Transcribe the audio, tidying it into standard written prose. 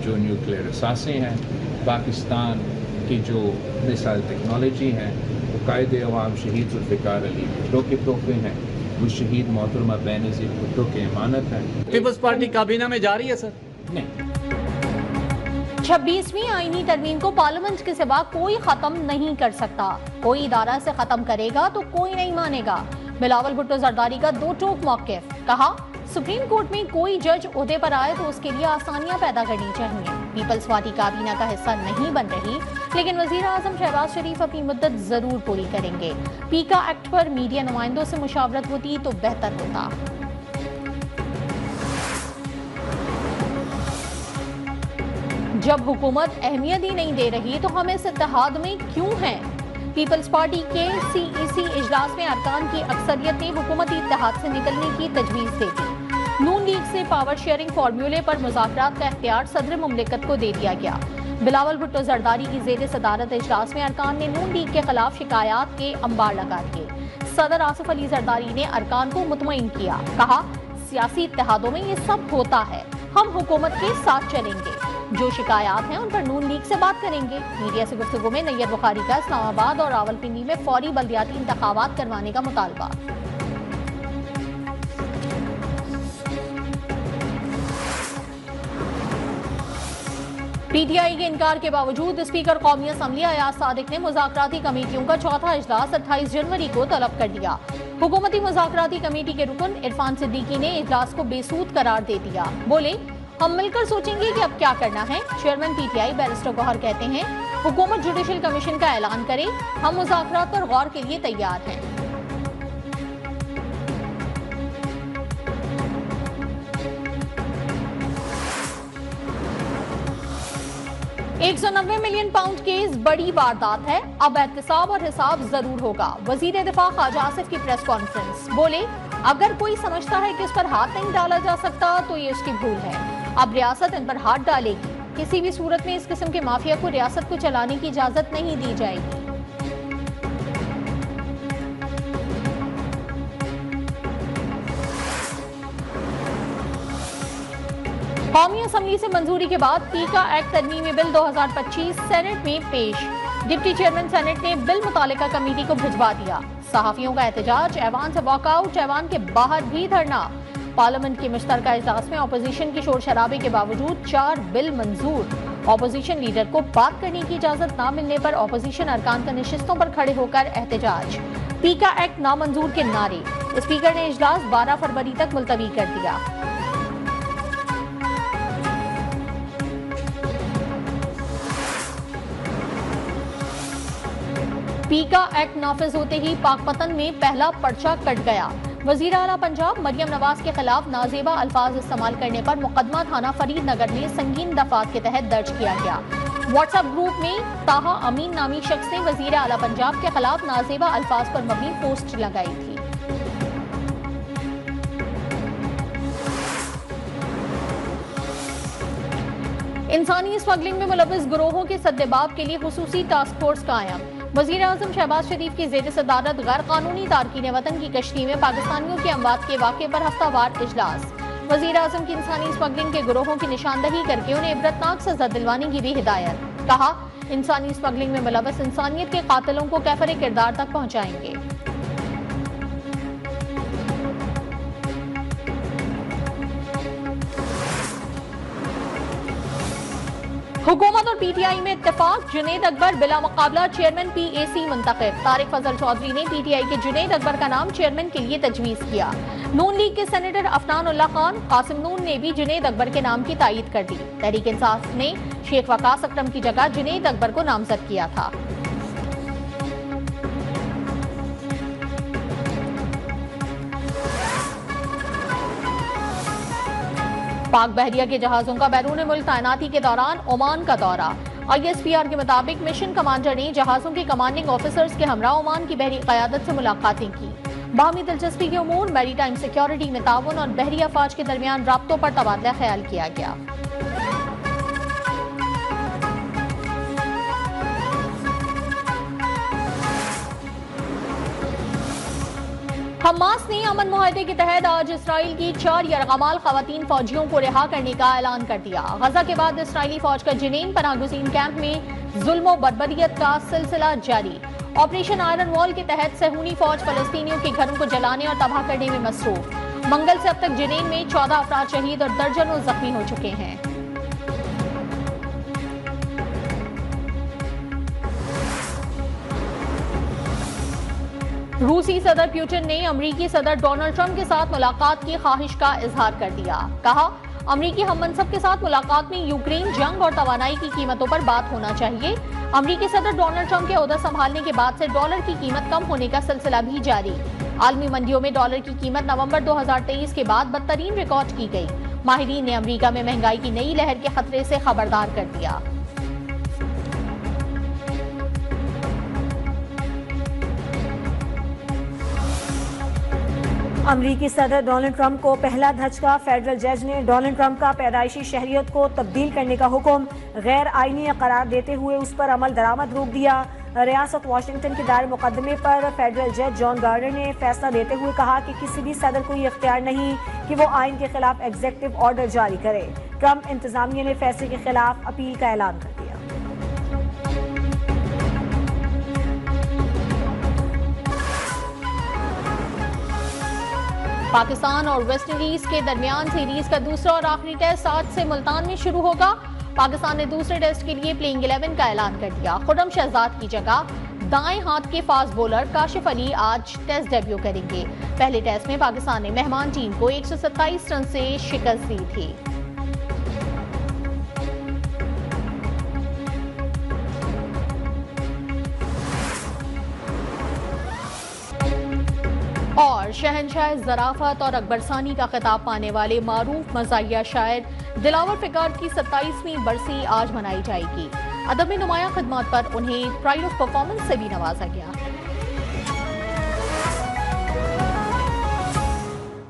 जो न्यूक्लियर असासे हैं, पाकिस्तान की जो मिसाइल टेक्नोलॉजी है, वो कायदे अवाम शहीद जुल्फ़िकार अली भुट्टो के तोहफे हैं, वो शहीद मोहतरमा बेनज़ीर भुट्टो की अमानत है। पीपल्स पार्टी काबीना में जा रही है सर? नहीं। 26वीं आईनी तरमीम को पार्लियामेंट के सिवा कोई खत्म नहीं कर सकता। कोई इदारा से खत्म करेगा तो कोई नहीं मानेगा। बिलावल भुट्टो जरदारी का दो टोक मौक़िफ़। कहा, सुप्रीम कोर्ट में कोई जज ओहदे पर आए तो उसके लिए आसानियां पैदा करनी चाहिए। पीपल्स पार्टी काबीना का हिस्सा नहीं बन रही, लेकिन वजीर आजम शहबाज शरीफ अपनी मुद्दत जरूर पूरी करेंगे। पीका एक्ट पर मीडिया नुमाइंदों से मुशावरत होती तो बेहतर होता। जब हुकूमत अहमियत ही नहीं दे रही तो हम इस इत्तेहाद में क्यों हैं? पीपल्स पार्टी के CEC इजलास में अरकान की अक्सरियत ने हुकूमती इत्तेहाद से निकलने की तजवीज़ दे दी। नून लीग से पावर शेयरिंग फार्मूले पर मुज़ाकरात का इख्तियार सदर मुमलिकत को दे दिया गया। बिलावल भुट्टो जरदारी की ज़ेर सदारत इजलास में अरकान ने नून लीग के खिलाफ शिकायत के अंबार लगा दिए। सदर आसिफ अली जरदारी ने अरकान को मुतमईन किया। कहा, सियासी इत्तेहादों में ये सब होता है, हम हुकूमत के साथ चलेंगे। जो शिकायत हैं उन पर नून लीग से बात करेंगे। मीडिया से गुफ्तगू में नैयर बुखारी का इस्लामाबाद और रावलपिंडी में फौरी बल्दियाती इंतखाबात करवाने का मुतालबा। PTI के इनकार के बावजूद स्पीकर कौमी असम्बली अयाज सादिक ने मुज़ाकराती कमेटियों का चौथा इजलास 28 जनवरी को तलब कर दिया। हुकूमती मुज़ाकराती कमेटी के रुकन इरफान सिद्दीकी ने इजलास को बेसूद करार दे दिया। बोले, हम मिलकर सोचेंगे कि अब क्या करना है। चेयरमैन PTI बैरिस्टर गौहर कहते हैं, हुकूमत जुडिशल कमीशन का ऐलान करे, हम मुज़ाकरात पर गौर के लिए तैयार हैं। 190 मिलियन पाउंड केस बड़ी वारदात है, अब एहतसाब और हिसाब जरूर होगा। वजीर दिफा ख्वाजा आसिफ की प्रेस कॉन्फ्रेंस। बोले, अगर कोई समझता है कि उस पर हाथ नहीं डाला जा सकता तो ये उसकी भूल है। अब रियासत इन पर हाथ डालेगी। किसी भी सूरत में इस किस्म के माफिया को रियासत को चलाने की इजाजत नहीं दी जाएगी। कौमी असम्बली से मंजूरी के बाद पीका एक्ट तरमीमी बिल 2025 सेनेट में पेश। डिप्टी चेयरमैन सेनेट ने बिल मुतालिका कमेटी को भिजवा दिया। सहाफियों का एहतजाज, ऐवान से वॉकआउट, ऐवान के बाहर भी धरना। पार्लियामेंट के मुश्तरका इजलास में अपोजिशन के शोर शराबे के बावजूद 4 बिल मंजूर। अपोजिशन लीडर को बात करने की इजाजत न मिलने पर अपोजिशन अरकान का नशिस्तों पर खड़े होकर एहतजाज। पीका एक्ट नामंजूर के नारे। स्पीकर ने इजलास 12 फरवरी तक मुलतवी कर दिया। पीका एक्ट नाफिज होते ही पाकपतन में पहला पर्चा कट गया। वजीर आला पंजाब मरियम नवाज के खिलाफ नाजेबा अल्फाज इस्तेमाल करने पर मुकदमा थाना फरीद नगर में संगीन दफात के तहत दर्ज किया गया। व्हाट्सएप ग्रुप में ताहा अमीन नामी शख्स ने वजीर आला पंजाब के खिलाफ नाजेबा अल्फाज पर मबनी पोस्ट लगाई थी। इंसानी स्मगलिंग में मुलव्विस गिरोहों के सद्देबाब के लिए खुसूसी टास्क फोर्स कायम। वजीर आजम शहबाज शरीफ की जेर सदारत गैर कानूनी तारकीन वतन की कश्ती में पाकिस्तानियों की अमवात के वाक़े पर हफ्तावार इजलास। वजीर आजम की इंसानी स्मगलिंग के गिरोहों की निशानदही करके उन्हें इबरतनाक सजा दिलवाने की भी हिदायत। कहा, इंसानी स्मगलिंग में मुलव्विस इंसानियत के कातिलों को कैफरे किरदार तक पहुँचाएंगे। हुकूमत और PTI में इत्तेफाक, जुनैद अकबर बिला मुकाबला चेयरमैन PAC मुंतखब। तारिक फजल चौधरी ने PTI के जुनैद अकबर का नाम चेयरमैन के लिए तजवीज़ किया। नून लीग के सेनेटर अफनान उल्लाह खान, कासिम नून ने भी जुनैद अकबर के नाम की तायीद कर दी। तहरीक इंसाफ ने शेख वकास अकरम की जगह जुनैद अकबर को नामजद किया था। पाक बहरिया के जहाजों का बैरून मुल्क तैनाती के दौरान ओमान का दौरा। ISPR के मुताबिक मिशन कमांडर ने जहाजों के कमांडिंग ऑफिसर्स के हमरा ओमान की बहरी क़यादत से मुलाकातें की। बाहमी दिलचस्पी के उमूर, मैरी टाइम सिक्योरिटी में ताउन और बहरी अफवाज के दरमियान राब्तों पर तबादला ख्याल किया गया। हमास ने अमन मुआहदे के तहत आज इसराइल की 4 यरगमाल खवातीन फौजियों को रिहा करने का ऐलान कर दिया। गजा के बाद इसराइली फौज का जिनीन पनाहगुज़ीन कैंप में जुल्म बर्बरियत का सिलसिला जारी। ऑपरेशन आयरन वॉल के तहत सहूनी फौज फलस्तीनियों के घरों को जलाने और तबाह करने में मसरूफ। मंगल से अब तक जिनीन में 14 अफराद शहीद और दर्जनों जख्मी हो चुके हैं। रूसी सदर पुतिन ने अमेरिकी सदर डोनाल्ड ट्रंप के साथ मुलाकात की ख्वाहिश का इजहार कर दिया। कहा, अमेरिकी हममनसब के साथ मुलाकात में यूक्रेन जंग और तवानाई की कीमतों पर बात होना चाहिए। अमेरिकी सदर डोनाल्ड ट्रंप के ओहदा संभालने के बाद से डॉलर की कीमत कम होने का सिलसिला भी जारी। आलमी मंडियों में डॉलर की कीमत नवंबर 2023 के बाद बदतरीन रिकॉर्ड की गई। माहिरीन ने अमेरिका में महंगाई की नई लहर के खतरे से खबरदार कर दिया। अमरीकी सदर डोनाल्ड ट्रंप को पहला धचका। फेडरल जज ने डोनाल्ड ट्रंप का पैदाइशी शहरियत को तब्दील करने का हुक्म गैर आईनी करार देते हुए उस पर अमल दरामद रोक दिया। रियासत वाशिंगटन के दायर मुकदमे पर फेडरल जज जॉन गार्डर ने फैसला देते हुए कहा कि किसी भी सदर को ये इख्तियार नहीं कि वो आइन के खिलाफ एग्जीक्यूटिव ऑर्डर जारी करे। ट्रंप इंतजामिया ने फैसले के खिलाफ अपील का ऐलान कर दिया। पाकिस्तान और वेस्ट इंडीज के दरमियान सीरीज का दूसरा और आखिरी टेस्ट आज से मुल्तान में शुरू होगा। पाकिस्तान ने दूसरे टेस्ट के लिए प्लेइंग 11 का ऐलान कर दिया। खुर्रम शहजाद की जगह दाएं हाथ के फास्ट बॉलर काशिफ अली आज टेस्ट डेब्यू करेंगे। पहले टेस्ट में पाकिस्तान ने मेहमान टीम को 127 रन से शिकस्त दी थी। और शहनशाह ज़राफ़त और अकबरसानी का खिताब पाने वाले मारूफ मज़ाहिया शायर दिलावर फ़िकार की 27वीं बरसी आज मनाई जाएगी। अदब में नुमाया खिदमत पर उन्हें प्राइड ऑफ परफॉर्मेंस से भी नवाजा गया।